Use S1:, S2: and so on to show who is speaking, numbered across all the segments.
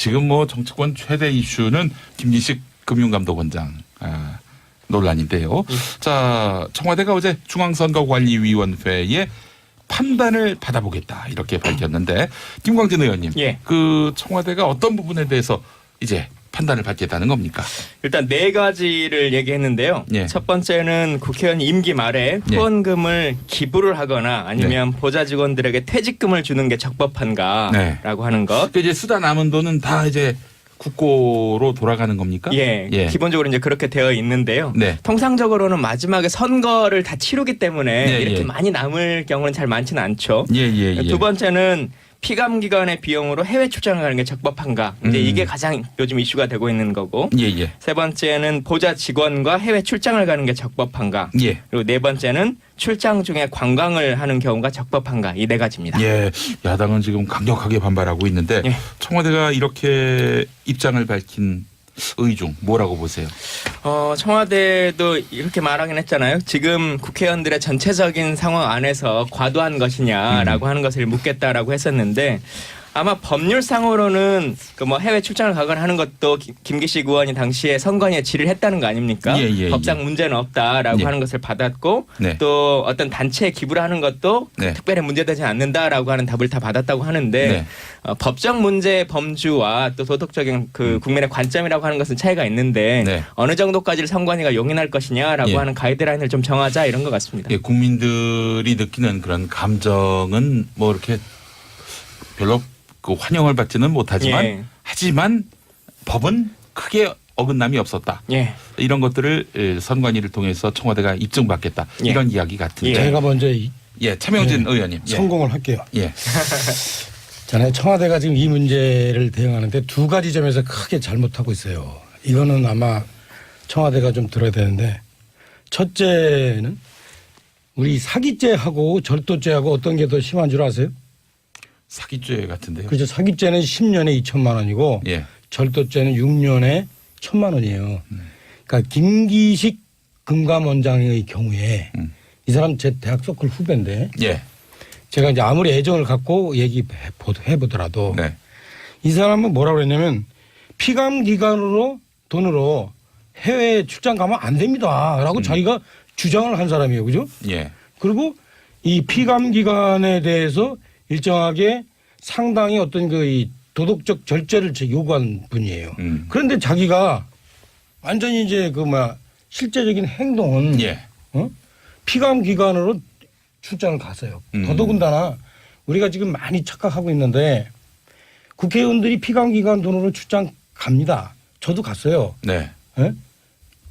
S1: 지금 뭐 정치권 최대 이슈는 김기식 금융감독원장 논란인데요. 자, 청와대가 어제 중앙선거관리위원회에 판단을 받아보겠다 이렇게 밝혔는데 김광진 의원님,
S2: 예.
S1: 그 청와대가 어떤 부분에 대해서 이제 판단을 받겠다는 겁니까?
S2: 일단 네 가지를 얘기했는데요.
S1: 예.
S2: 첫 번째는 국회의원 임기 말에
S1: 예.
S2: 후원금을 기부를 하거나 아니면 보좌 직원들에게 퇴직금을 주는 게 적법한가라고 하는 것.
S1: 그 이제 쓰다 남은 돈은 다 이제 국고로 돌아가는 겁니까?
S2: 예, 기본적으로 이제 그렇게 되어 있는데요.
S1: 네.
S2: 통상적으로는 마지막에 선거를 다 치르기 때문에
S1: 예,
S2: 이렇게
S1: 예.
S2: 많이 남을 경우는 잘 많지는 않죠.
S1: 예.
S2: 두 번째는 피감 기관의 비용으로 해외 출장을 가는 게 적법한가? 이제 이게 가장 요즘 이슈가 되고 있는 거고.
S1: 예.
S2: 세 번째는 보좌 직원과 해외 출장을 가는 게 적법한가?
S1: 예.
S2: 그리고 네 번째는 출장 중에 관광을 하는 경우가 적법한가? 이 네 가지입니다.
S1: 예. 야당은 지금 강력하게 반발하고 있는데
S2: 예.
S1: 청와대가 이렇게 입장을 밝힌 의중 뭐라고 보세요?
S2: 청와대도 이렇게 말하긴 했잖아요. 지금 국회의원들의 전체적인 상황 안에서 과도한 것이냐라고 하는 것을 묻겠다라고 했었는데 아마 법률상으로는 그 뭐 해외 출장을 가거나 하는 것도 김기식 의원이 당시에 선관위에 질의를 했다는 거 아닙니까?
S1: 예.
S2: 법상 문제는 없다라고
S1: 예.
S2: 하는 것을 받았고
S1: 네.
S2: 또 어떤 단체에 기부를 하는 것도
S1: 네.
S2: 특별히 문제되지 않는다라고 하는 답을 다 받았다고 하는데
S1: 네.
S2: 법적 문제의 범주와 또 도덕적인 그 국민의 관점이라고 하는 것은 차이가 있는데
S1: 네.
S2: 어느 정도까지를 선관위가 용인할 것이냐라고
S1: 예.
S2: 하는 가이드라인을 좀 정하자 이런 것 같습니다.
S1: 예, 국민들이 느끼는 그런 감정은 뭐 이렇게 별로 그 환영을 받지는 못하지만
S2: 예.
S1: 하지만 법은 크게 어긋남이 없었다.
S2: 예.
S1: 이런 것들을 선관위를 통해서 청와대가 입증받겠다.
S2: 예.
S1: 이런 이야기 같은데.
S2: 예.
S3: 제가 먼저
S1: 차명진 의원님.
S3: 성공을 할게요.
S1: 예.
S3: 저는 청와대가 지금 이 문제를 대응하는데 두 가지 점에서 크게 잘못하고 있어요. 이거는 아마 청와대가 좀 들어야 되는데 첫째는 우리 사기죄하고 절도죄하고 어떤 게 더 심한 줄 아세요?
S1: 사기죄 같은데요.
S3: 그렇죠. 사기죄는 10년에 2천만 원이고
S1: 예.
S3: 절도죄는 6년에 1,000만 원이에요. 그러니까 김기식 금감원장의 경우에 이 사람 제 대학 서클 후배인데
S1: 예.
S3: 제가 이제 아무리 애정을 갖고 얘기해 보더라도
S1: 네.
S3: 이 사람은 뭐라고 그랬냐면 피감 기관으로 돈으로 해외 출장 가면 안 됩니다라고 자기가 주장을 한 사람이에요. 그죠?
S1: 예.
S3: 그리고 이 피감 기관에 대해서 일정하게 상당히 어떤 그 이 도덕적 절제를 요구한 분이에요. 그런데 자기가 완전히 이제 그 실제적인 행동은
S1: 예.
S3: 피감 기관으로 출장을 갔어요. 더더군다나 우리가 지금 많이 착각하고 있는데 국회의원들이 피감 기관 돈으로 출장 갑니다. 저도 갔어요.
S1: 네.
S3: 예?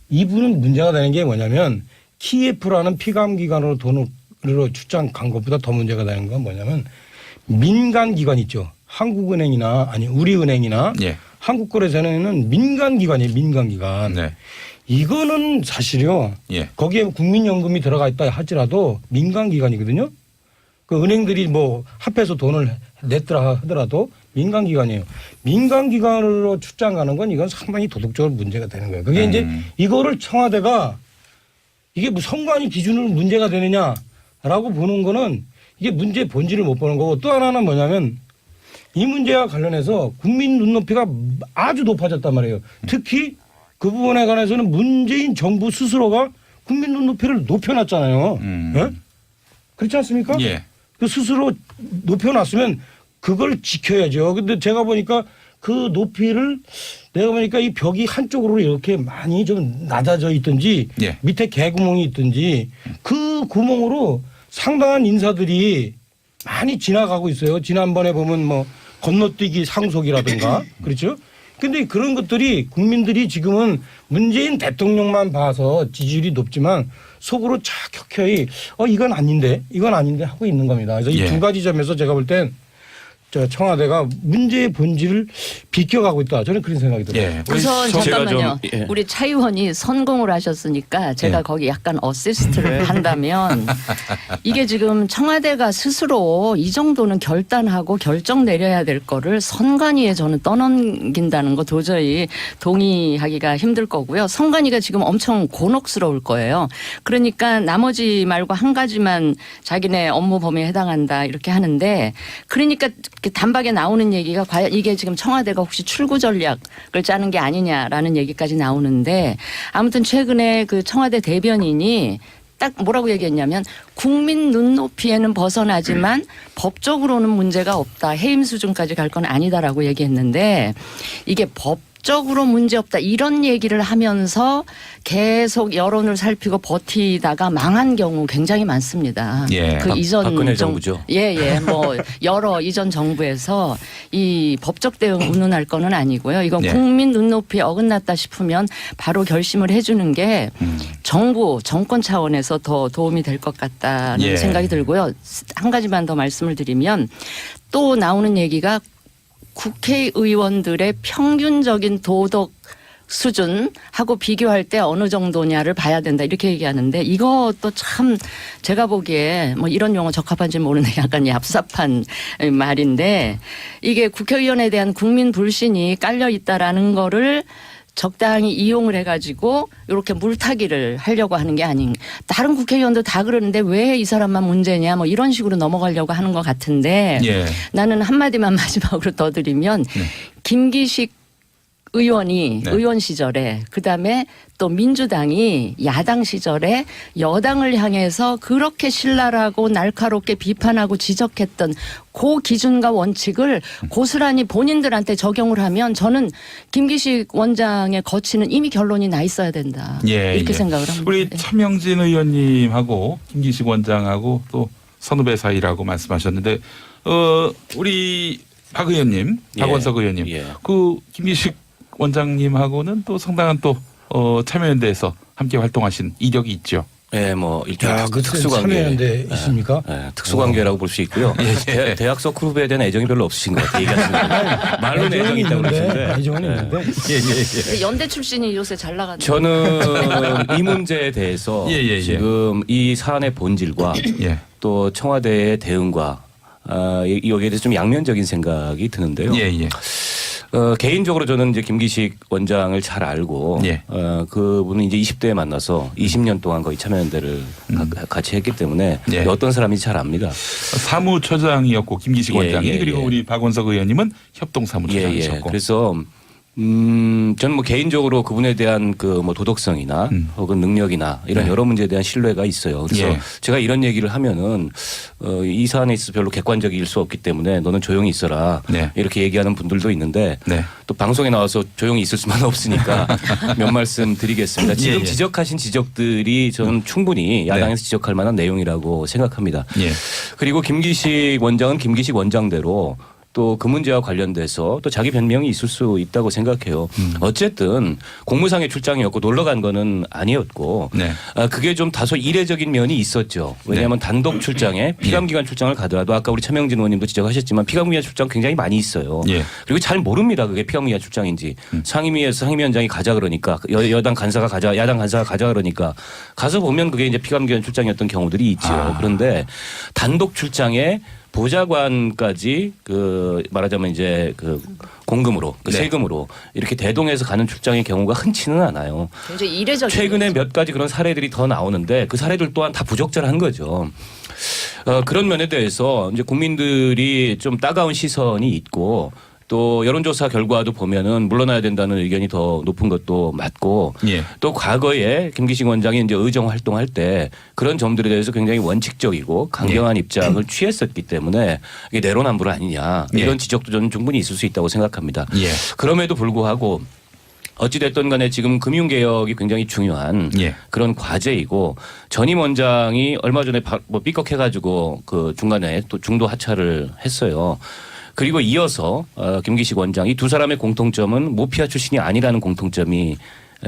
S3: 이분은 문제가 되는 게 뭐냐면 키예프라는 피감 기관으로 돈으로 출장 간 것보다 더 문제가 되는 건 뭐냐면 민간 기관 있죠. 한국은행이나 아니 우리은행이나
S1: 예.
S3: 한국거래소는 민간 기관이에요. 민간 기관.
S1: 네.
S3: 이거는 사실요.
S1: 예.
S3: 거기에 국민연금이 들어가 있다 하더라도 민간 기관이거든요. 그 은행들이 뭐 합해서 돈을 냈더라 하더라도 민간 기관이에요. 민간 기관으로 출장 가는 건 이건 상당히 도덕적으로 문제가 되는 거예요. 그게 이제 이거를 청와대가 이게 뭐 선관위 기준으로 문제가 되느냐라고 보는 거는 이게 문제의 본질을 못 보는 거고 또 하나는 뭐냐면 이 문제와 관련해서 국민 눈높이가 아주 높아졌단 말이에요. 특히 그 부분에 관해서는 문재인 정부 스스로가 국민 눈높이를 높여놨잖아요. 예? 그렇지 않습니까?
S1: 예.
S3: 그 스스로 높여놨으면 그걸 지켜야죠. 근데 제가 보니까 그 높이를 내가 보니까 이 벽이 한쪽으로 이렇게 많이 좀 낮아져 있든지
S1: 예.
S3: 밑에 개구멍이 있든지 그 구멍으로 상당한 인사들이 많이 지나가고 있어요. 지난번에 보면 뭐 건너뛰기 상속이라든가 그렇죠. 근데 그런 것들이 국민들이 지금은 문재인 대통령만 봐서 지지율이 높지만 속으로 척척히 이건 아닌데 하고 있는 겁니다. 그래서 이 두 가지 점에서 제가 볼 땐 청와대가 문제의 본질을 비껴가고 있다. 저는 그런 생각이 들어요.
S1: 예.
S4: 우선 잠깐만요.
S2: 예.
S4: 우리 차 의원이 선공을 하셨으니까 제가
S1: 예.
S4: 거기 약간 어시스트를 한다면 이게 지금 청와대가 스스로 이 정도는 결단하고 결정 내려야 될 거를 선관위에 저는 떠넘긴다는 거 도저히 동의하기가 힘들 거고요. 선관위가 지금 엄청 곤혹스러울 거예요. 그러니까 나머지 말고 한 가지만 자기네 업무 범위에 해당한다 이렇게 하는데 그러니까 단박에 나오는 얘기가 과연 이게 지금 청와대가 혹시 출구 전략을 짜는 게 아니냐라는 얘기까지 나오는데 아무튼 최근에 그 청와대 대변인이 딱 뭐라고 얘기했냐면 국민 눈높이에는 벗어나지만 법적으로는 문제가 없다. 해임 수준까지 갈 건 아니다라고 얘기했는데 이게 법적으로 문제 없다. 이런 얘기를 하면서 계속 여론을 살피고 버티다가 망한 경우 굉장히 많습니다.
S1: 예.
S4: 그 이전
S5: 박근혜 정부죠.
S4: 예. 뭐 여러 이전 정부에서 이 법적 대응 운운할 거는 아니고요. 이건
S1: 예.
S4: 국민 눈높이에 어긋났다 싶으면 바로 결심을 해주는 게 정부 정권 차원에서 더 도움이 될 것 같다는
S1: 예.
S4: 생각이 들고요. 한 가지만 더 말씀을 드리면 또 나오는 얘기가 국회의원들의 평균적인 도덕 수준하고 비교할 때 어느 정도냐를 봐야 된다 이렇게 얘기하는데 이것도 참 제가 보기에 뭐 이런 용어 적합한지 모르는데 약간 얍삽한 말인데 이게 국회의원에 대한 국민 불신이 깔려 있다라는 거를 적당히 이용을 해가지고 이렇게 물타기를 하려고 하는 게 아닌 다른 국회의원도 다 그러는데 왜 이 사람만 문제냐 뭐 이런 식으로 넘어가려고 하는 것 같은데
S1: 예.
S4: 나는 한마디만 마지막으로 더 드리면 김기식 의원이
S1: 네.
S4: 의원 시절에 그다음에 또 민주당이 야당 시절에 여당을 향해서 그렇게 신랄하고 날카롭게 비판하고 지적했던 그 기준과 원칙을 고스란히 본인들한테 적용을 하면 저는 김기식 원장의 거취는 이미 결론이 나 있어야 된다.
S1: 예,
S4: 이렇게
S1: 예.
S4: 생각을 합니다.
S1: 우리
S4: 예.
S1: 차명진 의원님하고 김기식 원장하고 또 선후배 사이라고 말씀하셨는데 우리 박 의원님,
S5: 예.
S1: 박원석 의원님,
S5: 예.
S1: 그 김기식 원장님하고는 또 상당한 또 참여연대에서 함께 활동하신 이력이 있죠.
S5: 예, 뭐 일종의
S3: 야, 그
S5: 특수관계.
S3: 참여연대 있습니까?
S5: 예, 특수관계라고 볼 수 있고요. 대학 서클 후배에 대한 애정이 별로 없으신 것 같아요. 얘기하시는 말로는 애정이 있다고 그러시는데.
S3: 애정은
S5: 예.
S3: 있는데.
S4: 근데 연대 출신이 요새 잘 나가는.
S5: 저는 이 문제에 대해서
S1: 예.
S5: 지금 이 사안의 본질과
S1: 예.
S5: 또 청와대의 대응과 여기에 대해서 좀 양면적인 생각이 드는데요.
S1: 예.
S5: 개인적으로 저는 이제 김기식 원장을 잘 알고
S1: 예.
S5: 그분은 이제 20대에 만나서 20년 동안 거의 참여연대를 같이 했기 때문에
S1: 예.
S5: 어떤 사람인지 잘 압니다.
S1: 사무처장이었고 김기식
S5: 예,
S1: 원장이
S5: 예,
S1: 그리고
S5: 예.
S1: 우리 박원석 의원님은 협동사무처장이셨고.
S5: 그래서 저는 뭐 개인적으로 그분에 대한 그 뭐 도덕성이나 혹은 능력이나 이런
S1: 네.
S5: 여러 문제에 대한 신뢰가 있어요. 그래서
S1: 예.
S5: 제가 이런 얘기를 하면은 이 사안에 있어서 별로 객관적일 수 없기 때문에 너는 조용히 있어라
S1: 네.
S5: 이렇게 얘기하는 분들도 있는데
S1: 네.
S5: 또 방송에 나와서 조용히 있을 수만 없으니까 몇 말씀 드리겠습니다. 지금
S1: 예.
S5: 지적하신 지적들이 저는 충분히 야당에서 지적할 만한 내용이라고 생각합니다.
S1: 예.
S5: 그리고 김기식 원장은 김기식 원장대로 또 그 문제와 관련돼서 또 자기 변명이 있을 수 있다고 생각해요. 어쨌든 공무상의 출장이었고 놀러 간 거는 아니었고
S1: 네.
S5: 그게 좀 다소 이례적인 면이 있었죠. 왜냐하면 단독 출장에 피감기관 출장을 가더라도 아까 우리 차명진 의원님도 지적하셨지만 피감기관 출장 굉장히 많이 있어요.
S1: 예.
S5: 그리고 잘 모릅니다. 그게 피감기관 출장인지. 상임위에서 상임위원장이 가자 그러니까 여당 간사가 가자 야당 간사가 가자 그러니까 가서 보면 그게 이제 피감기관 출장이었던 경우들이 있죠. 그런데 단독 출장에 보좌관까지 그 말하자면 이제 그 공금으로 그
S1: 네.
S5: 세금으로 이렇게 대동해서 가는 출장의 경우가 흔치는 않아요.
S4: 굉장히 이례적인.
S5: 최근에 몇 가지 그런 사례들이 더 나오는데 그 사례들 또한 다 부적절한 거죠. 그런 면에 대해서 이제 국민들이 좀 따가운 시선이 있고 또 여론조사 결과도 보면은 물러나야 된다는 의견이 더 높은 것도 맞고
S1: 예.
S5: 또 과거에 김기식 원장이 이제 의정 활동할 때 그런 점들에 대해서 굉장히 원칙적이고 강경한 입장을 취했었기 때문에 이게 내로남불 아니냐 이런 지적도 저는 충분히 있을 수 있다고 생각합니다.
S1: 예.
S5: 그럼에도 불구하고 어찌됐든 간에 지금 금융개혁이 굉장히 중요한
S1: 예.
S5: 그런 과제이고 전임 원장이 얼마 전에 뭐 삐걱해가지고 그 중간에 또 중도 하차를 했어요. 그리고 이어서 김기식 원장 이 두 사람의 공통점은 모피아 출신이 아니라는 공통점이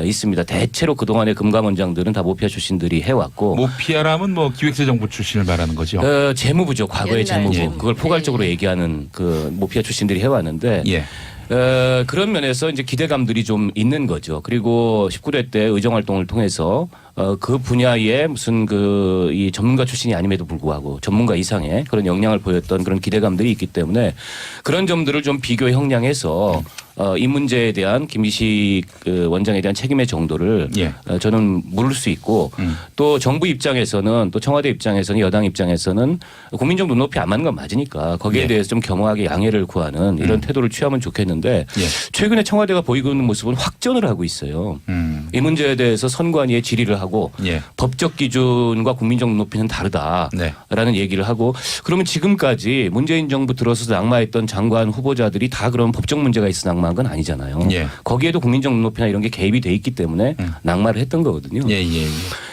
S5: 있습니다. 대체로 그동안의 금감원장들은 다 모피아 출신들이 해왔고
S1: 모피아라면 뭐 기획재정부 출신을 말하는 거죠.
S5: 재무부죠. 과거의
S4: 옛날
S5: 재무부.
S4: 재무부.
S5: 그걸 포괄적으로
S4: 예.
S5: 얘기하는 그 모피아 출신들이 해왔는데
S1: 예.
S5: 그런 면에서 이제 기대감들이 좀 있는 거죠. 그리고 19대 때 의정활동을 통해서 그 분야에 무슨 이 전문가 출신이 아님에도 불구하고 전문가 이상의 그런 역량을 보였던 그런 기대감들이 있기 때문에 그런 점들을 좀 비교 형량해서 이 문제에 대한 김기식 그 원장에 대한 책임의 정도를
S1: 예.
S5: 저는 물을 수 있고 또 정부 입장에서는 또 청와대 입장에서는 여당 입장에서는 국민적 눈높이 안 맞는 건 맞으니까 거기에
S1: 예.
S5: 대해서 좀 겸허하게 양해를 구하는 이런 태도를 취하면 좋겠는데
S1: 예.
S5: 최근에 청와대가 보이고 있는 모습은 확전을 하고 있어요. 이 문제에 대해서 선관위에 질의를 하고
S1: 예.
S5: 법적 기준과 국민적 눈높이는 다르다라는
S1: 네.
S5: 얘기를 하고 그러면 지금까지 문재인 정부 들어서 낙마했던 장관 후보자들이 다 그런 법적 문제가 있어 낙마한 건 아니잖아요.
S1: 예.
S5: 거기에도 국민적 눈높이나 이런 게 개입이 돼 있기 때문에 낙마를 했던 거거든요.
S1: 예, 예, 예.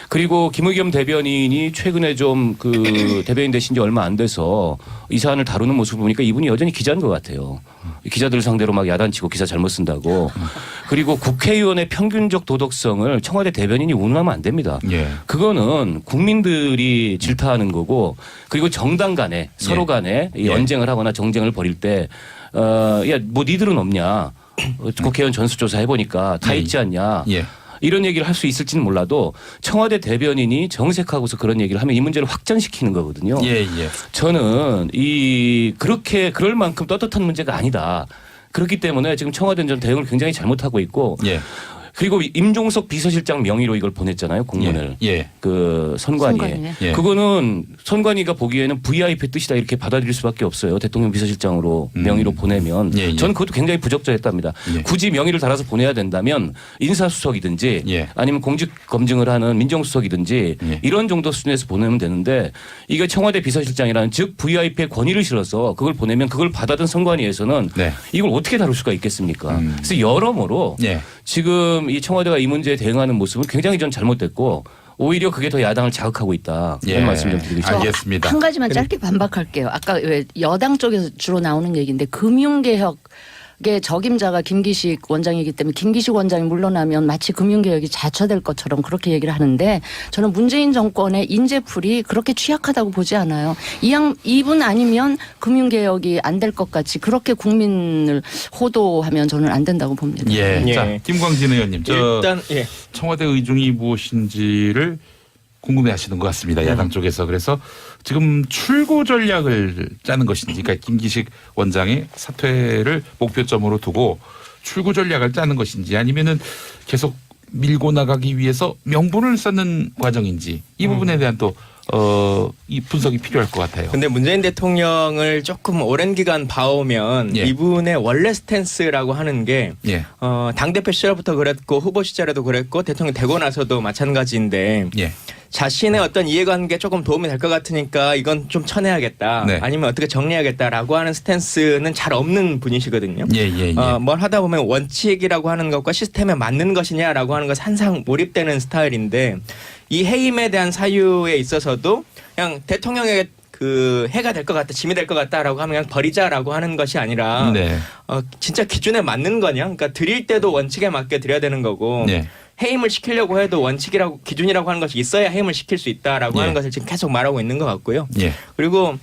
S5: 그리고 김의겸 대변인이 최근에 좀 그 대변인 되신 지 얼마 안 돼서 이 사안을 다루는 모습을 보니까 이분이 여전히 기자인 것 같아요. 기자들 상대로 막 야단치고 기사 잘못 쓴다고. 그리고 국회의원의 평균적 도덕성을 청와대 대변인이 운운하면 안 됩니다.
S1: 예.
S5: 그거는 국민들이 질타하는 거고 그리고 정당 간에 서로 간에 이
S1: 예.
S5: 언쟁을 하거나 정쟁을 벌일 때 야, 뭐 니들은 없냐. 국회의원 전수조사 해보니까 다
S1: 예.
S5: 있지 않냐.
S1: 예.
S5: 이런 얘기를 할 수 있을지는 몰라도 청와대 대변인이 정색하고서 그런 얘기를 하면 이 문제를 확전시키는 거거든요.
S1: 예, 예.
S5: 저는 그렇게 그럴 만큼 떳떳한 문제가 아니다. 그렇기 때문에 지금 청와대는 좀 대응을 굉장히 잘못하고 있고
S1: 예.
S5: 그리고 임종석 비서실장 명의로 이걸 보냈잖아요. 공문을.
S1: 예.
S5: 그 선관위에.
S4: 선관위에.
S1: 예.
S5: 그거는 선관위가 보기에는 VIP 뜻이다 이렇게 받아들일 수밖에 없어요. 대통령 비서실장으로 명의로 보내면.
S1: 예, 예.
S5: 저는 그것도 굉장히 부적절했답니다.
S1: 예.
S5: 굳이 명의를 달아서 보내야 된다면 인사수석이든지
S1: 예.
S5: 아니면 공직검증을 하는 민정수석이든지
S1: 예.
S5: 이런 정도 수준에서 보내면 되는데 이게 청와대 비서실장이라는 즉 VIP의 권위를 실어서 그걸 보내면 그걸 받아든 선관위에서는
S1: 네.
S5: 이걸 어떻게 다룰 수가 있겠습니까? 그래서 여러모로
S1: 예.
S5: 지금 이 청와대가 이 문제에 대응하는 모습은 굉장히 좀 잘못됐고 오히려 그게 더 야당을 자극하고 있다. 이런
S1: 예.
S5: 말씀 좀 드리고 싶습니다.
S1: 알겠습니다.
S4: 한 가지만 짧게 반박할게요. 아까 왜 여당 쪽에서 주로 나오는 얘기인데 금융개혁의 적임자가 김기식 원장이기 때문에 김기식 원장이 물러나면 마치 금융개혁이 자처될 것처럼 그렇게 얘기를 하는데 저는 문재인 정권의 인재풀이 그렇게 취약하다고 보지 않아요. 이분 아니면 금융개혁이 안 될 것 같이 그렇게 국민을 호도하면 저는 안 된다고 봅니다.
S1: 예.
S2: 예.
S1: 자, 김광진 의원님. 저
S2: 일단 예.
S1: 청와대 의중이 무엇인지를 궁금해하시는 것 같습니다. 야당 쪽에서. 그래서 지금 출구 전략을 짜는 것인지, 그러니까 김기식 원장의 사퇴를 목표점으로 두고 출구 전략을 짜는 것인지, 아니면은 계속 밀고 나가기 위해서 명분을 쌓는 과정인지 이 부분에 대한 또 이 분석이 필요할 것 같아요.
S2: 근데 문재인 대통령을 조금 오랜 기간 봐오면
S1: 예.
S2: 이분의 원래 스탠스라고 하는 게
S1: 예.
S2: 당대표 시절부터 그랬고 후보 시절에도 그랬고 대통령 되고 나서도 마찬가지인데
S1: 예.
S2: 자신의 어떤 이해관계에 조금 도움이 될 것 같으니까 이건 좀 쳐내야겠다.
S1: 네.
S2: 아니면 어떻게 정리해야겠다라고 하는 스탠스는 잘 없는 분이시거든요.
S1: 예, 예, 예.
S2: 뭘 하다 보면 원칙이라고 하는 것과 시스템에 맞는 것이냐라고 하는 것 항상 몰입되는 스타일인데 이 해임에 대한 사유에 있어서도 그냥 대통령에게 그 해가 될 것 같다, 짐이 될 것 같다라고 하면 그냥 버리자라고 하는 것이 아니라
S1: 네.
S2: 진짜 기준에 맞는 거냐? 그러니까 드릴 때도 원칙에 맞게 드려야 되는 거고
S1: 네.
S2: 해임을 시키려고 해도 원칙이라고 기준이라고 하는 것이 있어야 해임을 시킬 수 있다라고
S1: 예.
S2: 하는 것을 지금 계속 말하고 있는 것 같고요.
S1: 예.
S2: 그리고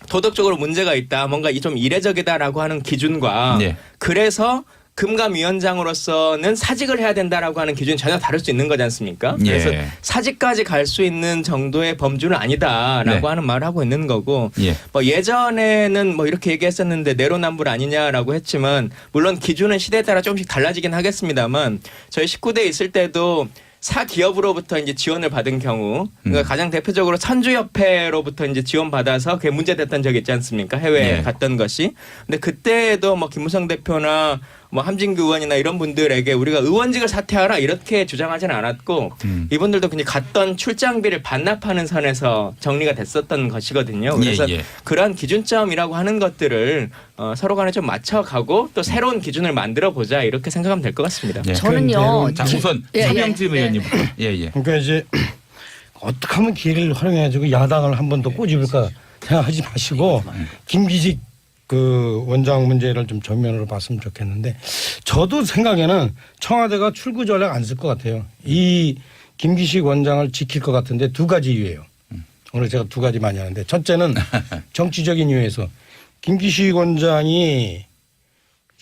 S2: 도덕적으로 문제가 있다, 뭔가 좀 이례적이다라고 하는 기준과
S1: 예.
S2: 그래서 금감위원장으로서는 사직을 해야 된다라고 하는 기준이 전혀 다를 수 있는 거지 않습니까?
S1: 예.
S2: 그래서 사직까지 갈 수 있는 정도의 범주는 아니다라고
S1: 네.
S2: 하는 말을 하고 있는 거고
S1: 예.
S2: 뭐 예전에는 뭐 이렇게 얘기했었는데 내로남불 아니냐라고 했지만 물론 기준은 시대에 따라 조금씩 달라지긴 하겠습니다만 저희 19대 있을 때도 사기업으로부터 이제 지원을 받은 경우 그러니까 가장 대표적으로 선주협회로부터 이제 지원받아서 그게 문제됐던 적이 있지 않습니까? 해외에
S1: 예.
S2: 갔던 것이. 근데 그때도 뭐 김무성 대표나 뭐 함진규 의원이나 이런 분들에게 우리가 의원직을 사퇴하라 이렇게 주장하지는 않았고 이분들도 그냥 갔던 출장비를 반납하는 선에서 정리가 됐었던 것이거든요. 그래서
S1: 예, 예.
S2: 그러한 기준점이라고 하는 것들을 서로 간에 좀 맞춰가고 또 새로운 기준을 만들어 보자 이렇게 생각하면 될 것 같습니다.
S1: 예.
S4: 저는요.
S1: 자, 우선
S4: 예, 예.
S1: 서명진
S4: 예.
S1: 의원님부터. 예, 예.
S3: 그러니까 이제 어떻게 하면 기회를 활용해가지고 야당을 한 번 더 꼬집을까 생각하지 마시고 김기식 그 원장 문제를 좀 전면으로 봤으면 좋겠는데 저도 생각에는 청와대가 출구 전략 안 쓸 것 같아요. 이 김기식 원장을 지킬 것 같은데 두 가지 이유예요. 오늘 제가 두 가지 많이 하는데 첫째는 정치적인 이유에서 김기식 원장이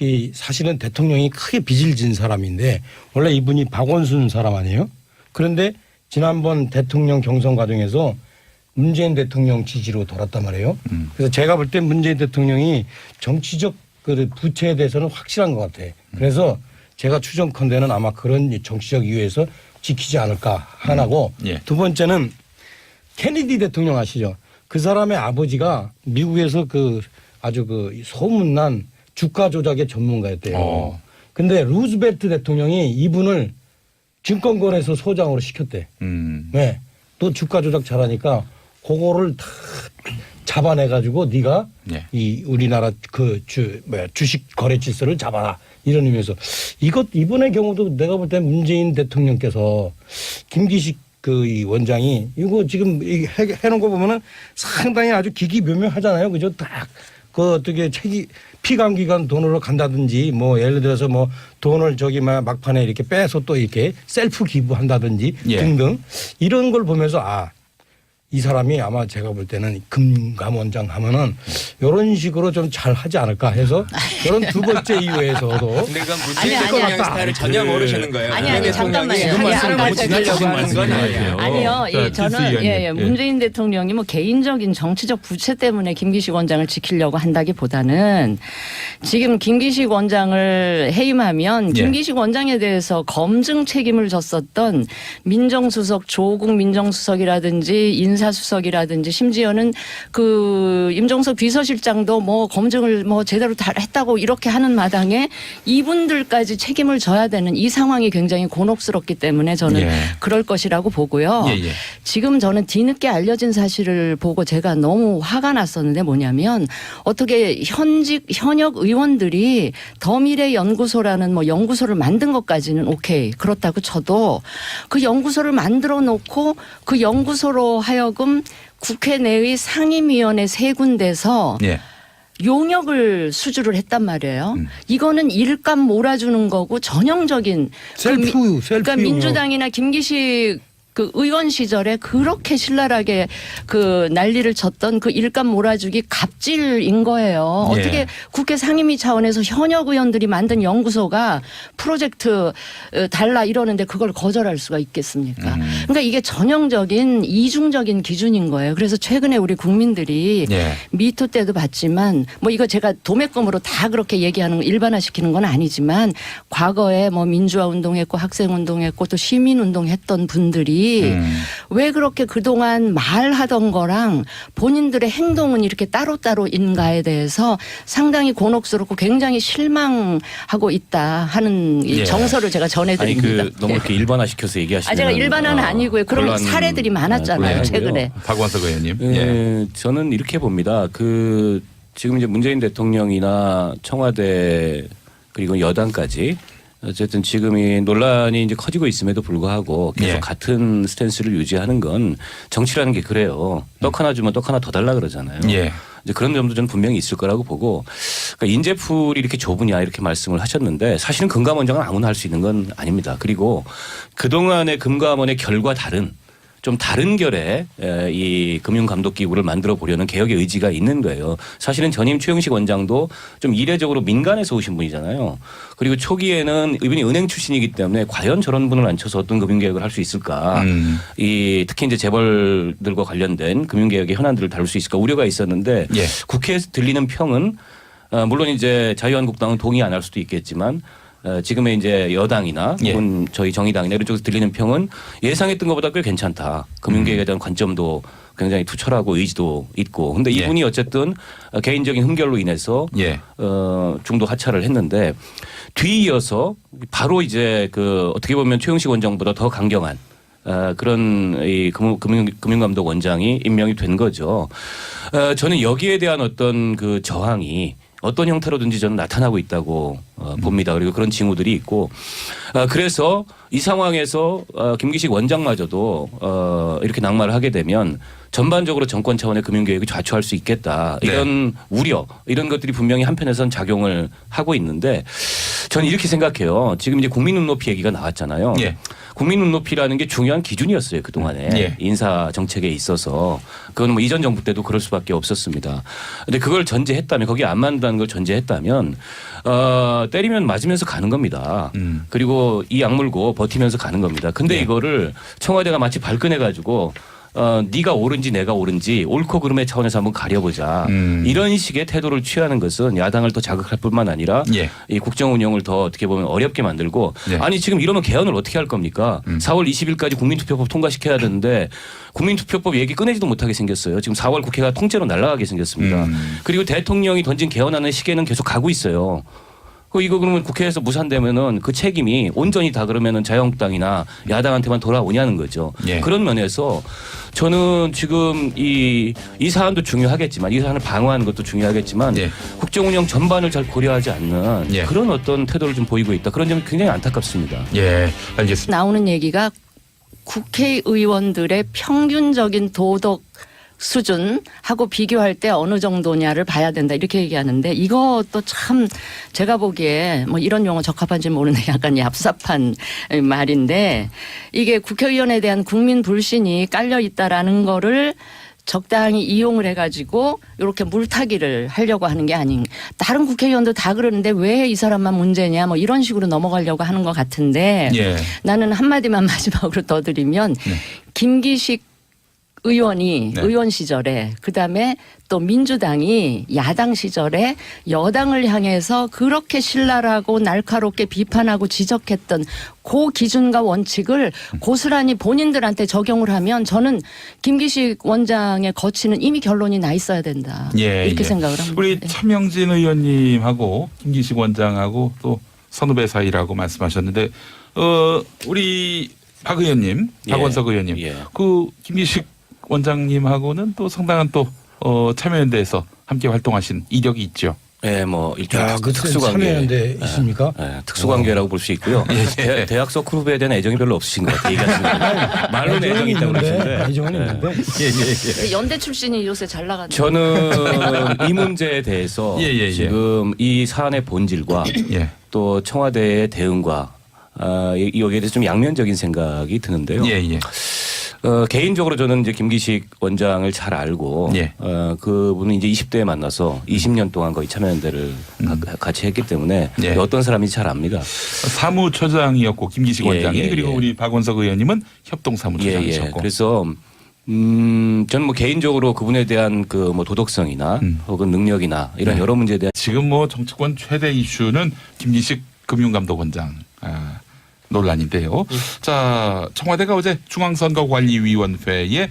S3: 이 사실은 대통령이 크게 빚을 진 사람인데 원래 이분이 박원순 사람 아니에요? 그런데 지난번 대통령 경선 과정에서 문재인 대통령 지지로 돌았단 말이에요. 그래서 제가 볼 때 문재인 대통령이 정치적 그 부채에 대해서는 확실한 것 같아. 그래서 제가 추정컨대는 아마 그런 정치적 이유에서 지키지 않을까 하나고
S1: 예.
S3: 두 번째는 케네디 대통령 아시죠? 그 사람의 아버지가 미국에서 그 아주 그 소문난 주가 조작의 전문가였대요. 근데 루즈벨트 대통령이 이분을 증권거래소 소장으로 시켰대. 네. 또 주가 조작 잘하니까 그거를 다 잡아내가지고 네가
S1: 예.
S3: 이 우리나라 그 주식 거래 질서를 잡아라 이런 의미에서 이번의 경우도 내가 볼 때 문재인 대통령께서 김기식 그 이 원장이 이거 지금 해놓은 거 보면은 상당히 아주 기기묘묘하잖아요. 그죠? 딱 그 어떻게 피감기관 돈으로 간다든지 뭐 예를 들어서 뭐 돈을 저기 막판에 이렇게 빼서 또 이렇게 셀프 기부한다든지
S1: 예.
S3: 등등 이런 걸 보면서 이 사람이 아마 제가 볼 때는 금감원장 하면은 이런 식으로 좀 잘 하지 않을까 해서 이런 두 번째 이유에서도
S2: 근데 그건 문재인
S4: 아니,
S2: 대통령
S4: 아니.
S2: 스타일을 전혀 모르시는 거예요.
S4: 아니,
S2: 문재인
S4: 잠깐만요.
S2: 대통령이
S4: 지금 말씀은
S2: 사람을
S4: 너무
S2: 지키려고 하는 건 아니에요.
S4: 아니요. 예,
S1: 자,
S4: 저는
S1: 기수 의원님. 예.
S4: 문재인 대통령이 뭐 개인적인 정치적 부채 때문에 김기식 원장을 지키려고 한다기보다는 지금 김기식 원장을 해임하면
S1: 예.
S4: 김기식 원장에 대해서 검증 책임을 졌었던 민정수석 조국 민정수석이라든지 인사수석이라든지 심지어는 그 임종석 비서실장도 뭐 검증을 뭐 제대로 다 했다고 이렇게 하는 마당에 이분들까지 책임을 져야 되는 이 상황이 굉장히 곤혹스럽기 때문에 저는
S1: 예.
S4: 그럴 것이라고 보고요.
S1: 예, 예.
S4: 지금 저는 뒤늦게 알려진 사실을 보고 제가 너무 화가 났었는데 뭐냐면 어떻게 현역 의원들이 더미래 연구소라는 뭐 연구소를 만든 것까지는 오케이 그렇다고 쳐도 그 연구소를 만들어 놓고 그 연구소로 하여금 국회 내의 상임위원회 3군데서
S1: 예.
S4: 용역을 수주를 했단 말이에요. 이거는 일감 몰아주는 거고 전형적인
S3: 셀프
S4: 그러니까
S3: 용역.
S4: 민주당이나 김기식 그 의원 시절에 그렇게 신랄하게 그 난리를 쳤던 그 일감 몰아주기 갑질인 거예요.
S1: 예.
S4: 어떻게 국회 상임위 차원에서 현역 의원들이 만든 연구소가 프로젝트 달라 이러는데 그걸 거절할 수가 있겠습니까? 그러니까 이게 전형적인 이중적인 기준인 거예요. 그래서 최근에 우리 국민들이
S1: 예.
S4: 미투 때도 봤지만 뭐 이거 제가 도매금으로 다 그렇게 얘기하는 거 일반화시키는 건 아니지만 과거에 뭐 민주화 운동했고 학생 운동했고 또 시민 운동했던 분들이 왜 그렇게 그동안 말하던 거랑 본인들의 행동은 이렇게 따로따로인가에 대해서 상당히 곤혹스럽고 굉장히 실망하고 있다 하는 이
S1: 예.
S4: 정서를 제가
S5: 아니
S4: 전해드립니다.
S5: 그 너무 이렇게 일반화시켜서 얘기하시는.
S4: 제가 일반화는 아니고요. 그런 사례들이 많았잖아요. 최근에.
S1: 박원석 의원님. 예.
S5: 예, 저는 이렇게 봅니다. 그 지금 이제 문재인 대통령이나 청와대 그리고 여당까지 어쨌든 지금 이 논란이 이제 커지고 있음에도 불구하고 계속
S1: 예.
S5: 같은 스탠스를 유지하는 건 정치라는 게 그래요. 떡 하나 주면 떡 하나 더 달라 그러잖아요.
S1: 예.
S5: 이제 그런 점도 저는 분명히 있을 거라고 보고 그러니까 인재풀이 이렇게 좁으냐 이렇게 말씀을 하셨는데 사실은 금감원장은 아무나 할 수 있는 건 아닙니다. 그리고 그동안의 금감원의 결과 좀 다른 결의 이 금융감독기구를 만들어 보려는 개혁의 의지가 있는 거예요. 사실은 전임 최영식 원장도 좀 이례적으로 민간에서 오신 분이잖아요. 그리고 초기에는 이분이 은행 출신이기 때문에 과연 저런 분을 앉혀서 어떤 금융개혁을 할 수 있을까. 특히 이제 재벌들과 관련된 금융개혁의 현안들을 다룰 수 있을까 우려가 있었는데
S1: 예.
S5: 국회에서 들리는 평은 물론 이제 자유한국당은 동의 안 할 수도 있겠지만 지금의 이제 여당이나
S1: 예.
S5: 혹은 저희 정의당이나 이런 쪽에서 들리는 평은 예상했던 것보다 꽤 괜찮다. 금융개혁에 대한 관점도 굉장히 투철하고 의지도 있고. 근데
S1: 예.
S5: 이분이 어쨌든 개인적인 흠결로 인해서
S1: 예.
S5: 중도 하차를 했는데 뒤이어서 바로 이제 그 어떻게 보면 최영식 원장보다 더 강경한 그런 이 금융감독 원장이 임명이 된 거죠. 저는 여기에 대한 어떤 그 저항이 어떤 형태로든지 저는 나타나고 있다고 봅니다. 그리고 그런 징후들이 있고 그래서 이 상황에서 김기식 원장마저도 이렇게 낙마를 하게 되면 전반적으로 정권 차원의 금융개혁이 좌초할 수 있겠다. 이런 우려 이런 것들이 분명히 한편에선 작용을 하고 있는데 저는 이렇게 생각해요. 지금 이제 국민 눈높이 얘기가 나왔잖아요.
S1: 예.
S5: 국민 눈높이라는 게 중요한 기준이었어요. 그동안에
S1: 예.
S5: 인사 정책에 있어서 그건 뭐 이전 정부 때도 그럴 수밖에 없었습니다. 근데 그걸 전제했다면 거기에 안 맞는다는 걸 전제했다면 때리면 맞으면서 가는 겁니다. 그리고 이 악물고 버티면서 가는 겁니다. 근데
S1: 예.
S5: 이거를 청와대가 마치 발끈해 가지고 네가 옳은지 내가 옳은지 옳고 그름의 차원에서 한번 가려보자. 이런 식의 태도를 취하는 것은 야당을 더 자극할 뿐만 아니라
S1: 예.
S5: 이 국정 운영을 더 어떻게 보면 어렵게 만들고
S1: 네.
S5: 아니 지금 이러면 개헌을 어떻게 할 겁니까? 4월 20일까지 국민투표법 통과시켜야 되는데 국민투표법 얘기 꺼내지도 못하게 생겼어요. 지금 4월 국회가 통째로 날아가게 생겼습니다. 그리고 대통령이 던진 개헌안의 시계는 계속 가고 있어요. 이거 그러면 국회에서 무산되면은 그 책임이 온전히 다 그러면은 자유한국당이나 야당한테만 돌아오냐는 거죠.
S1: 예.
S5: 그런 면에서 저는 지금 이 사안도 중요하겠지만 이 사안을 방어하는 것도 중요하겠지만
S1: 예.
S5: 국정 운영 전반을 잘 고려하지 않는
S1: 예.
S5: 그런 어떤 태도를 좀 보이고 있다. 그런 점이 굉장히 안타깝습니다.
S1: 예, 알겠습니다.
S4: 나오는 얘기가 국회의원들의 평균적인 도덕 수준하고 비교할 때 어느 정도냐를 봐야 된다 이렇게 얘기하는데 이것도 참 제가 보기에 뭐 이런 용어 적합한지 모르는데 약간 얍삽한 말인데 이게 국회의원에 대한 국민 불신이 깔려 있다라는 거를 적당히 이용을 해가지고 이렇게 물타기를 하려고 하는 게 아닌 다른 국회의원도 다 그러는데 왜 이 사람만 문제냐 뭐 이런 식으로 넘어가려고 하는 것 같은데
S1: 예.
S4: 나는 한마디만 마지막으로 더 드리면 김기식 의원이
S1: 네.
S4: 의원 시절에 그다음에 또 민주당이 야당 시절에 여당을 향해서 그렇게 신랄하고 날카롭게 비판하고 지적했던 그 기준과 원칙을 고스란히 본인들한테 적용을 하면 저는 김기식 원장의 거치는 이미 결론이 나 있어야 된다.
S1: 예,
S4: 이렇게
S1: 예.
S4: 생각을 합니다.
S1: 우리
S4: 네.
S1: 차명진 의원님하고 김기식 원장하고 또 선후배 사이라고 말씀하셨는데 우리 박 의원님,
S5: 예.
S1: 박원석 의원님,
S5: 예.
S1: 그 김기식 원장님하고는 또 상당한 또 참여연대에서 함께 활동하신 이력이 있죠.
S5: 예, 뭐 일종의
S3: 야, 그
S5: 특수관계.
S3: 참여연대 있습니까?
S5: 예, 특수관계라고 볼 수 있고요. 대학 속 후배에 대한 애정이 별로 없으신 것 같아요. 얘기하시는 거. 말로는 애정이 있다고 그러시는데.
S3: 애정은
S5: 예.
S3: 있는데.
S4: 근데 연대 출신이 요새 잘 나가는.
S5: 저는 이 문제에 대해서
S1: 예, 예, 예.
S5: 지금 이 사안의 본질과
S1: 예.
S5: 또 청와대의 대응과 여기에 대해서 좀 양면적인 생각이 드는데요.
S1: 예, 예.
S5: 개인적으로 저는 이제 김기식 원장을 잘 알고
S1: 예.
S5: 그분은 이제 20대에 만나서 20년 동안 거의 참여연대를 같이 했기 때문에
S1: 예.
S5: 어떤 사람인지 잘 압니다.
S1: 사무처장이었고 김기식
S5: 예,
S1: 원장이
S5: 예,
S1: 그리고
S5: 예.
S1: 우리 박원석 의원님은
S5: 예,
S1: 협동사무처장이셨고.
S5: 그래서 저는 뭐 개인적으로 그분에 대한 그 뭐 도덕성이나 혹은 능력이나 이런
S1: 네.
S5: 여러 문제에 대한
S1: 지금 뭐 정치권 최대 이슈는 김기식 금융감독원장 논란인데요. 자, 청와대가 어제 중앙선거관리위원회의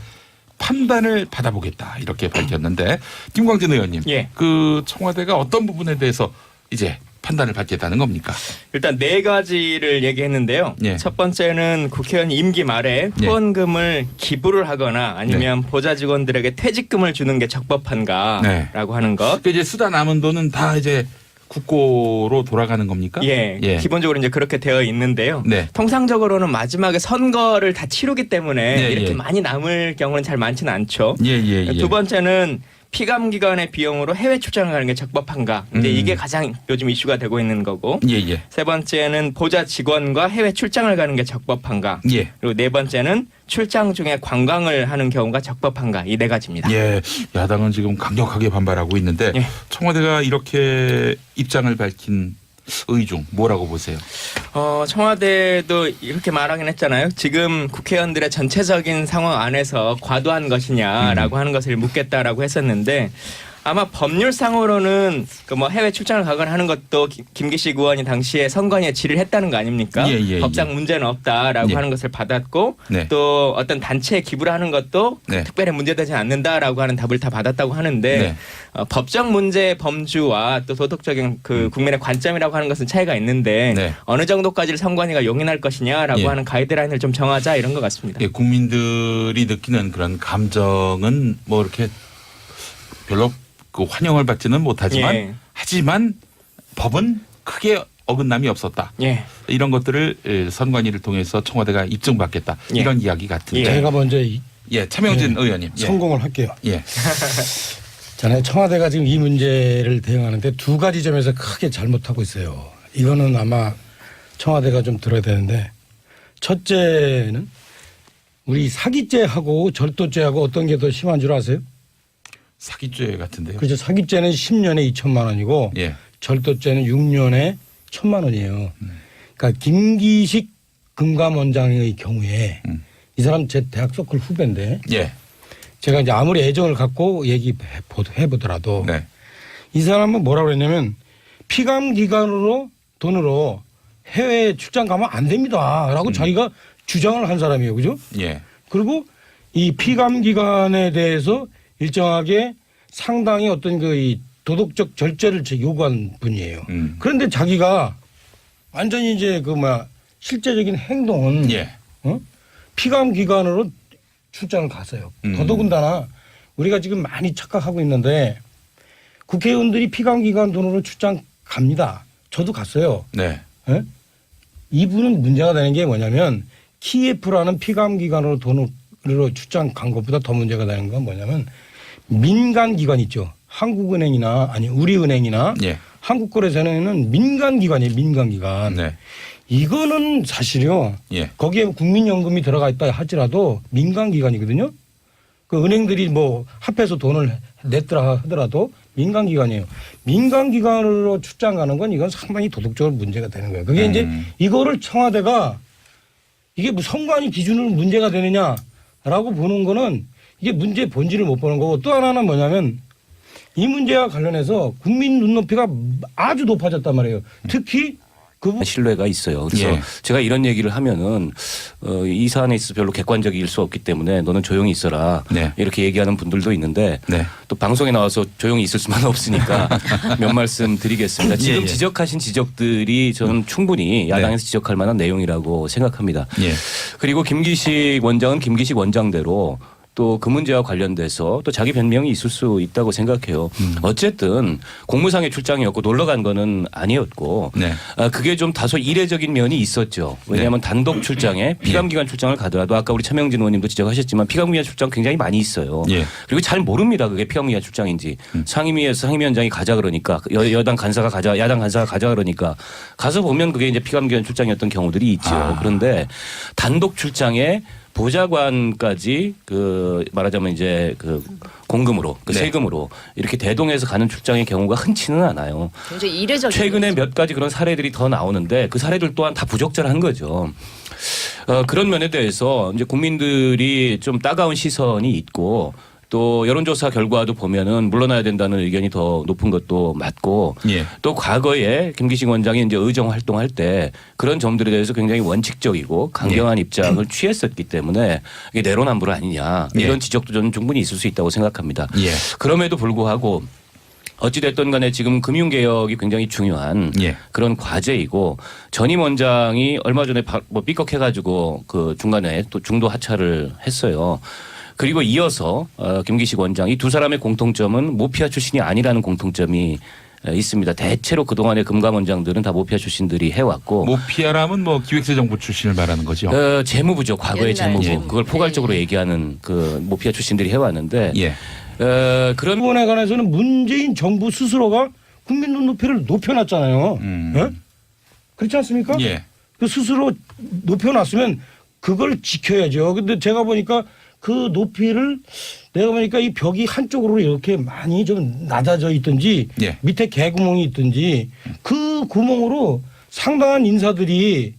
S1: 판단을 받아보겠다 이렇게 밝혔는데 김광진 의원님,
S2: 예.
S1: 그 청와대가 어떤 부분에 대해서 이제 판단을 받겠다는 겁니까?
S2: 일단 네 가지를 얘기했는데요.
S1: 예.
S2: 첫 번째는 국회의원 임기 말에
S1: 예.
S2: 후원금을 기부를 하거나 아니면 보좌 직원들에게 퇴직금을 주는 게 적법한가라고 하는 것.
S1: 그 이제 쓰다 남은 돈은 다 이제 국고로 돌아가는 겁니까?
S2: 예, 기본적으로 이제 그렇게 되어 있는데요.
S1: 네.
S2: 통상적으로는 마지막에 선거를 다 치르기 때문에
S1: 네,
S2: 이렇게
S1: 예.
S2: 많이 남을 경우는 잘 많지는 않죠.
S1: 예, 예, 예.
S2: 두 번째는 피감 기관의 비용으로 해외 출장을 가는 게 적법한가? 이제 이게 가장 요즘 이슈가 되고 있는 거고.
S1: 예, 예.
S2: 세 번째는 보좌 직원과 해외 출장을 가는 게 적법한가?
S1: 예.
S2: 그리고 네 번째는 출장 중에 관광을 하는 경우가 적법한가? 이 네 가지입니다.
S1: 예, 야당은 지금 강력하게 반발하고 있는데
S2: 예.
S1: 청와대가 이렇게 입장을 밝힌 의중 뭐라고 보세요?
S2: 청와대도 이렇게 말하긴 했잖아요. 지금 국회의원들의 전체적인 상황 안에서 과도한 것이냐라고 하는 것을 묻겠다라고 했었는데 아마 법률상으로는 그 뭐 해외 출장을 가거나 하는 것도 김기식 의원이 당시에 선관위에 질의를 했다는 거 아닙니까?
S1: 예, 예,
S2: 법상
S1: 예.
S2: 문제는 없다라고
S1: 예.
S2: 하는 것을 받았고
S1: 네.
S2: 또 어떤 단체에 기부를 하는 것도
S1: 네.
S2: 특별히 문제되지 않는다라고 하는 답을 다 받았다고 하는데
S1: 네.
S2: 법적 문제의 범주와 또 도덕적인 그 국민의 관점이라고 하는 것은 차이가 있는데
S1: 네.
S2: 어느 정도까지를 선관위가 용인할 것이냐라고
S1: 예.
S2: 하는 가이드라인을 좀 정하자 이런 것 같습니다.
S1: 예, 국민들이 느끼는 그런 감정은 뭐 이렇게 별로 그 환영을 받지는 못하지만
S2: 예.
S1: 하지만 법은 크게 어긋남이 없었다.
S2: 예.
S1: 이런 것들을 선관위를 통해서 청와대가 입증받겠다.
S2: 예.
S1: 이런 이야기 같은데.
S3: 제가 먼저
S1: 차명진 의원님. 예.
S3: 성공을 할게요.
S1: 예.
S3: 저는 청와대가 지금 이 문제를 대응하는데 두 가지 점에서 크게 잘못하고 있어요. 이거는 아마 청와대가 좀 들어야 되는데 첫째는 우리 사기죄하고 절도죄하고 어떤 게 더 심한 줄 아세요?
S1: 사기죄 같은데요.
S3: 그렇죠. 사기죄는 10년에 2천만 원이고
S1: 예.
S3: 절도죄는 6년에 1,000만 원이에요. 그러니까 김기식 금감원장의 경우에 이 사람 제 대학 서클 후배인데
S1: 예.
S3: 제가 이제 아무리 애정을 갖고 얘기해 보더라도
S1: 네.
S3: 이 사람은 뭐라고 그랬냐면 피감 기관으로 돈으로 해외 출장 가면 안 됩니다라고 자기가 주장을 한 사람이에요. 그죠?
S1: 예.
S3: 그리고 이 피감 기관에 대해서 일정하게 상당히 어떤 그 이 도덕적 절제를 요구한 분이에요. 그런데 자기가 완전히 이제 그 실제적인 행동은
S1: 예.
S3: 피감 기관으로 출장을 갔어요. 더더군다나 우리가 지금 많이 착각하고 있는데 국회의원들이 피감 기관 돈으로 출장 갑니다. 저도 갔어요.
S1: 네.
S3: 예? 이분은 문제가 되는 게 뭐냐면 키예프라는 피감 기관으로 돈으로 출장 간 것보다 더 문제가 되는 건 뭐냐면 민간 기관 있죠. 한국은행이나 아니 우리은행이나
S1: 예.
S3: 한국거래소는 민간 기관이에요. 민간 기관.
S1: 네.
S3: 이거는 사실요.
S1: 예.
S3: 거기에 국민연금이 들어가 있다 할지라도 민간 기관이거든요. 그 은행들이 뭐 합해서 돈을 냈더라 하더라도 민간 기관이에요. 민간 기관으로 출장 가는 건 이건 상당히 도덕적으로 문제가 되는 거예요. 그게 이제 이거를 청와대가 이게 뭐 선관위 기준으로 문제가 되느냐라고 보는 거는 이게 문제의 본질을 못 보는 거고 또 하나는 뭐냐면 이 문제와 관련해서 국민 눈높이가 아주 높아졌단 말이에요. 특히
S5: 신뢰가 있어요. 그래서
S1: 예.
S5: 제가 이런 얘기를 하면은 이 사안에 있어서 별로 객관적일 수 없기 때문에 너는 조용히 있어라
S1: 네.
S5: 이렇게 얘기하는 분들도 있는데
S1: 네.
S5: 또 방송에 나와서 조용히 있을 수만 없으니까 몇 말씀 드리겠습니다. 지금
S1: 예.
S5: 지적하신 지적들이 저는 충분히 야당에서 지적할 만한 내용이라고 생각합니다.
S1: 예.
S5: 그리고 김기식 원장은 김기식 원장대로 또 그 문제와 관련돼서 또 자기 변명이 있을 수 있다고 생각해요. 어쨌든 공무상의 출장이었고 놀러 간 거는 아니었고
S1: 네.
S5: 그게 좀 다소 이례적인 면이 있었죠. 왜냐하면 단독 출장에 피감기관 출장을 가더라도 아까 우리 차명진 의원님도 지적하셨지만 피감기관 출장 굉장히 많이 있어요.
S1: 예.
S5: 그리고 잘 모릅니다. 그게 피감기관 출장인지. 상임위에서 상임위원장이 가자 그러니까 여당 간사가 가자 야당 간사가 가자 그러니까 가서 보면 그게 이제 피감기관 출장이었던 경우들이 있죠. 그런데 단독 출장에 보좌관까지 그 말하자면 이제 그 공금으로 그
S1: 네.
S5: 세금으로 이렇게 대동해서 가는 출장의 경우가 흔치는 않아요.
S4: 굉장히 이례적인
S5: 최근에
S4: 거죠.
S5: 몇 가지 그런 사례들이 더 나오는데 그 사례들 또한 다 부적절한 거죠. 그런 면에 대해서 이제 국민들이 좀 따가운 시선이 있고 또 여론조사 결과도 보면은 물러나야 된다는 의견이 더 높은 것도 맞고
S1: 예.
S5: 또 과거에 김기식 원장이 이제 의정 활동할 때 그런 점들에 대해서 굉장히 원칙적이고 강경한 입장을 취했었기 때문에 이게 내로남불 아니냐 이런
S1: 예.
S5: 지적도 저는 충분히 있을 수 있다고 생각합니다.
S1: 예.
S5: 그럼에도 불구하고 어찌됐든 간에 지금 금융개혁이 굉장히 중요한
S1: 예.
S5: 그런 과제이고 전임 원장이 얼마 전에 뭐 삐걱해가지고 그 중간에 또 중도 하차를 했어요. 그리고 이어서 김기식 원장 이 두 사람의 공통점은 모피아 출신이 아니라는 공통점이 있습니다. 대체로 그동안의 금감원장들은 다 모피아 출신들이 해왔고
S1: 모피아라면 뭐 기획재정부 출신을 말하는 거죠.
S5: 재무부죠. 과거의
S4: 옛날
S5: 재무부.
S4: 재무부.
S5: 그걸 포괄적으로
S4: 네.
S5: 얘기하는 그 모피아 출신들이 해왔는데
S1: 예.
S5: 그런
S3: 부분에 관해서는 문재인 정부 스스로가 국민 눈높이를 높여놨잖아요. 예? 그렇지 않습니까?
S1: 예.
S3: 그 스스로 높여놨으면 그걸 지켜야죠. 근데 제가 보니까 그 높이를 내가 보니까 이 벽이 한쪽으로 이렇게 많이 좀 낮아져 있든지
S1: 예.
S3: 밑에 개구멍이 있든지 그 구멍으로 상당한 인사들이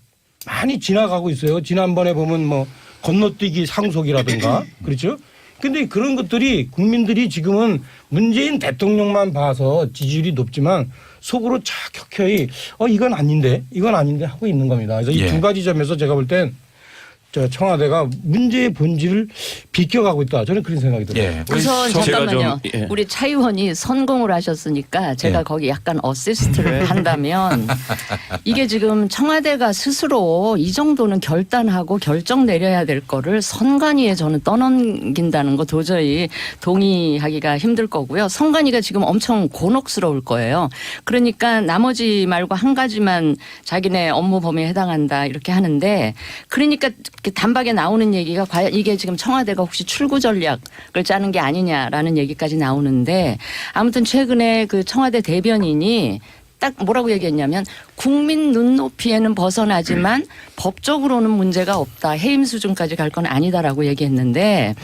S3: 많이 지나가고 있어요. 지난번에 보면 뭐 건너뛰기 상속이라든가 그렇죠. 근데 그런 것들이 국민들이 지금은 문재인 대통령만 봐서 지지율이 높지만 속으로 척척혀이 이건 아닌데 하고 있는 겁니다. 그래서 이
S1: 예.
S3: 두 가지 점에서 제가 볼 땐 청와대가 문제의 본질을 비껴가고 있다. 저는 그런 생각이 들어요.
S1: 예.
S4: 우선
S5: 제가
S4: 잠깐만요.
S5: 좀, 예.
S4: 우리 차 의원이 선공을 하셨으니까 제가
S1: 예.
S4: 거기 약간 어시스트를 한다면 이게 지금 청와대가 스스로 이 정도는 결단하고 결정 내려야 될 거를 선관위에 저는 떠넘긴다는 거 도저히 동의하기가 힘들 거고요. 선관위가 지금 엄청 곤혹스러울 거예요. 그러니까 나머지 말고 한 가지만 자기네 업무 범위에 해당한다 이렇게 하는데 그러니까 단박에 나오는 얘기가 과연 이게 지금 청와대가 혹시 출구 전략을 짜는 게 아니냐라는 얘기까지 나오는데 아무튼 최근에 그 청와대 대변인이 딱 뭐라고 얘기했냐면 국민 눈높이에는 벗어나지만 법적으로는 문제가 없다. 해임 수준까지 갈 건 아니다라고 얘기했는데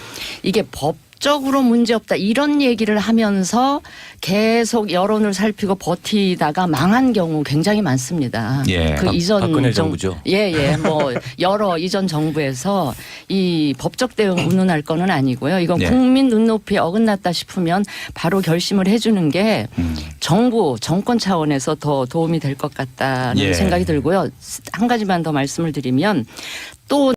S4: 이게 법적으로 문제없다 이런 얘기를 하면서 계속 여론을 살피고 버티다가 망한 경우 굉장히 많습니다.
S1: 예.
S4: 그 이전
S5: 박근혜 정부죠.
S4: 예예 뭐 여러 이전 정부에서 이 법적 대응 운운할 거는 아니고요. 이건
S1: 예.
S4: 국민 눈높이에 어긋났다 싶으면 바로 결심을 해주는 게 정부 정권 차원에서 더 도움이 될 것 같다는
S1: 예.
S4: 생각이 들고요. 한 가지만 더 말씀을 드리면 또